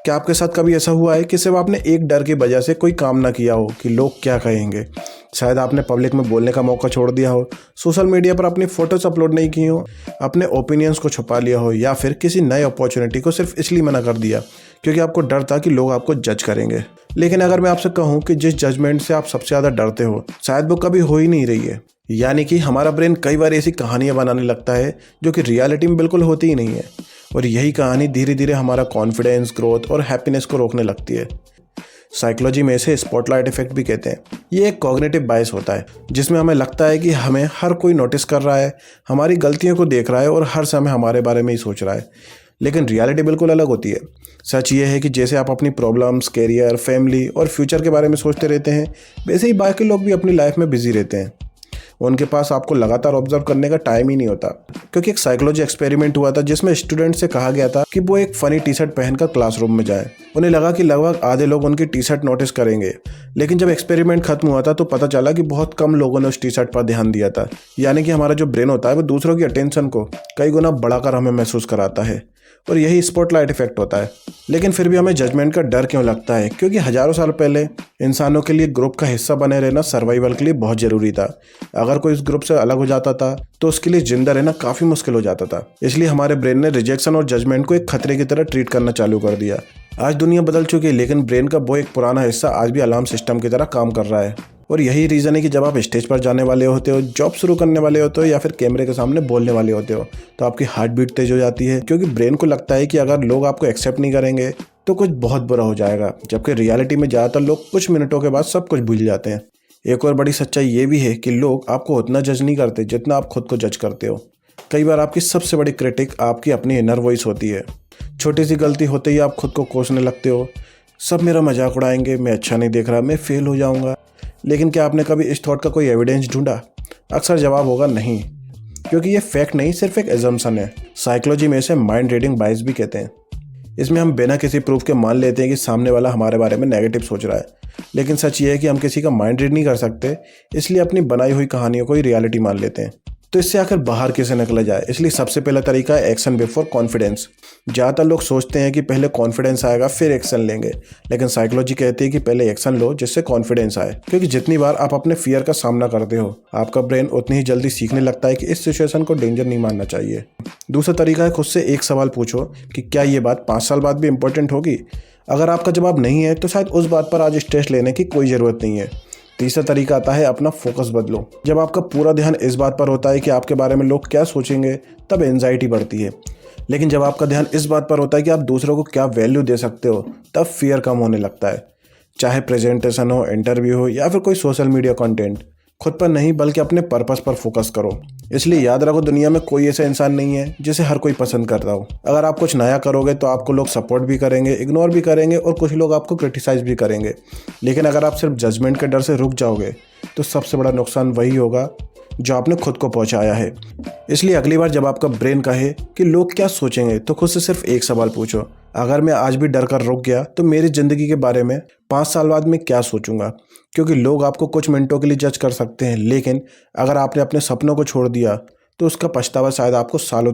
क्या आपके साथ कभी ऐसा हुआ है कि सिर्फ आपने एक डर की वजह से कोई काम ना किया हो कि लोग क्या कहेंगे? शायद आपने पब्लिक में बोलने का मौका छोड़ दिया हो, सोशल मीडिया पर अपनी फ़ोटोज़ अपलोड नहीं की हो, अपने ओपिनियंस को छुपा लिया हो, या फिर किसी नए अपॉर्चुनिटी को सिर्फ इसलिए मना कर दिया क्योंकि आपको डर था कि लोग आपको जज करेंगे। लेकिन अगर मैं आपसे कहूँ कि जिस जजमेंट से आप सबसे ज़्यादा डरते हो, शायद वो कभी हो ही नहीं रही है। यानी कि हमारा ब्रेन कई बार ऐसी कहानियाँ बनाने लगता है जो कि रियलिटी में बिल्कुल होती ही नहीं है, और यही कहानी धीरे धीरे हमारा कॉन्फिडेंस, ग्रोथ और हैप्पीनेस को रोकने लगती है। साइकोलॉजी में इसे स्पॉटलाइट इफेक्ट भी कहते हैं। ये एक कॉग्निटिव बायस होता है जिसमें हमें लगता है कि हमें हर कोई नोटिस कर रहा है, हमारी गलतियों को देख रहा है और हर समय हमारे बारे में ही सोच रहा है। लेकिन रियलिटी बिल्कुल अलग होती है। सच ये है कि जैसे आप अपनी प्रॉब्लम्स, कैरियर, फैमिली और फ्यूचर के बारे में सोचते रहते हैं, वैसे ही बाकी लोग भी अपनी लाइफ में बिजी रहते हैं। उनके पास आपको लगातार ऑब्जर्व करने का टाइम ही नहीं होता। क्योंकि एक साइकोलॉजी एक्सपेरिमेंट हुआ था जिसमें स्टूडेंट से कहा गया था कि वो एक फनी टी शर्ट पहनकर क्लासरूम में जाए। उन्हें लगा कि लगभग आधे लोग उनकी टी शर्ट नोटिस करेंगे, लेकिन जब एक्सपेरिमेंट खत्म हुआ था तो पता चला कि बहुत कम लोगों ने उस टी शर्ट पर ध्यान दिया था। यानी कि हमारा जो ब्रेन होता है वो दूसरों की अटेंशन को कई गुना बढ़ाकर हमें महसूस कराता है, और यही स्पॉटलाइट इफेक्ट होता है। लेकिन फिर भी हमें जजमेंट का डर क्यों लगता है? क्योंकि हजारों साल पहले इंसानों के लिए ग्रुप का हिस्सा बने रहना सर्वाइवल के लिए बहुत जरूरी था। अगर कोई इस ग्रुप से अलग हो जाता था तो उसके लिए जिंदा रहना काफी मुश्किल हो जाता था। इसलिए हमारे ब्रेन ने रिजेक्शन और जजमेंट को एक खतरे की तरह ट्रीट करना चालू कर दिया। आज दुनिया बदल चुकी है, लेकिन ब्रेन का वो एक पुराना हिस्सा आज भी अलार्म सिस्टम की तरह काम कर रहा है। और यही रीज़न है कि जब आप स्टेज पर जाने वाले होते हो, जॉब शुरू करने वाले होते हो, या फिर कैमरे के सामने बोलने वाले होते हो, तो आपकी हार्ट बीट तेज हो जाती है। क्योंकि ब्रेन को लगता है कि अगर लोग आपको एक्सेप्ट नहीं करेंगे तो कुछ बहुत बुरा हो जाएगा। जबकि रियलिटी में ज़्यादातर लोग कुछ मिनटों के बाद सब कुछ भूल जाते हैं। एक और बड़ी सच्चाई ये भी है कि लोग आपको उतना जज नहीं करते जितना आप खुद को जज करते हो। कई बार आपकी सबसे बड़ी क्रिटिक आपकी अपनी इनर वॉइस होती है। छोटी सी गलती होते ही आप खुद को कोसने लगते हो, सब मेरा मजाक उड़ाएंगे, मैं अच्छा नहीं देख रहा, मैं फेल हो जाऊंगा। लेकिन क्या आपने कभी इस थॉट का कोई एविडेंस ढूंढा? अक्सर जवाब होगा नहीं, क्योंकि ये फैक्ट नहीं, सिर्फ एक एजम्पशन है। साइकोलॉजी में इसे माइंड रीडिंग बायस भी कहते हैं। इसमें हम बिना किसी प्रूफ के मान लेते हैं कि सामने वाला हमारे बारे में नेगेटिव सोच रहा है। लेकिन सच ये है कि हम किसी का माइंड रीड नहीं कर सकते, इसलिए अपनी बनाई हुई कहानियों को ही रियलिटी मान लेते हैं। तो इससे आखिर बाहर कैसे निकला जाए? इसलिए सबसे पहला तरीका है एक्शन बिफोर कॉन्फिडेंस। ज़्यादातर लोग सोचते हैं कि पहले कॉन्फिडेंस आएगा फिर एक्शन लेंगे, लेकिन साइकोलॉजी कहती है कि पहले एक्शन लो जिससे कॉन्फिडेंस आए। क्योंकि जितनी बार आप अपने फियर का सामना करते हो, आपका ब्रेन उतनी ही जल्दी सीखने लगता है कि इस सिचुएशन को डेंजर नहीं मानना चाहिए। दूसरा तरीका है खुद से एक सवाल पूछो कि क्या ये बात 5 साल बाद भी इंपॉर्टेंट होगी? अगर आपका जवाब नहीं है तो शायद उस बात पर आज स्ट्रेस लेने की कोई ज़रूरत नहीं है। तीसरा तरीका आता है अपना फोकस बदलो। जब आपका पूरा ध्यान इस बात पर होता है कि आपके बारे में लोग क्या सोचेंगे, तब एंजाइटी बढ़ती है। लेकिन जब आपका ध्यान इस बात पर होता है कि आप दूसरों को क्या वैल्यू दे सकते हो, तब फियर कम होने लगता है। चाहे प्रेजेंटेशन हो, इंटरव्यू हो, या फिर कोई सोशल मीडिया कंटेंट, खुद पर नहीं बल्कि अपने पर्पस पर फोकस करो। इसलिए याद रखो, दुनिया में कोई ऐसा इंसान नहीं है जिसे हर कोई पसंद करता हो। अगर आप कुछ नया करोगे तो आपको लोग सपोर्ट भी करेंगे, इग्नोर भी करेंगे, और कुछ लोग आपको क्रिटिसाइज भी करेंगे। लेकिन अगर आप सिर्फ जजमेंट के डर से रुक जाओगे तो सबसे बड़ा नुकसान वही होगा जो आपने खुद को पहुंचाया है। इसलिए अगली बार जब आपका ब्रेन कहे कि लोग क्या सोचेंगे, तो खुद से सिर्फ एक सवाल पूछो, अगर मैं आज भी डर कर रुक गया तो मेरी ज़िंदगी के बारे में 5 साल बाद मैं क्या सोचूंगा? क्योंकि लोग आपको कुछ मिनटों के लिए जज कर सकते हैं, लेकिन अगर आपने अपने सपनों को छोड़ दिया तो उसका पछतावा शायद आपको सालों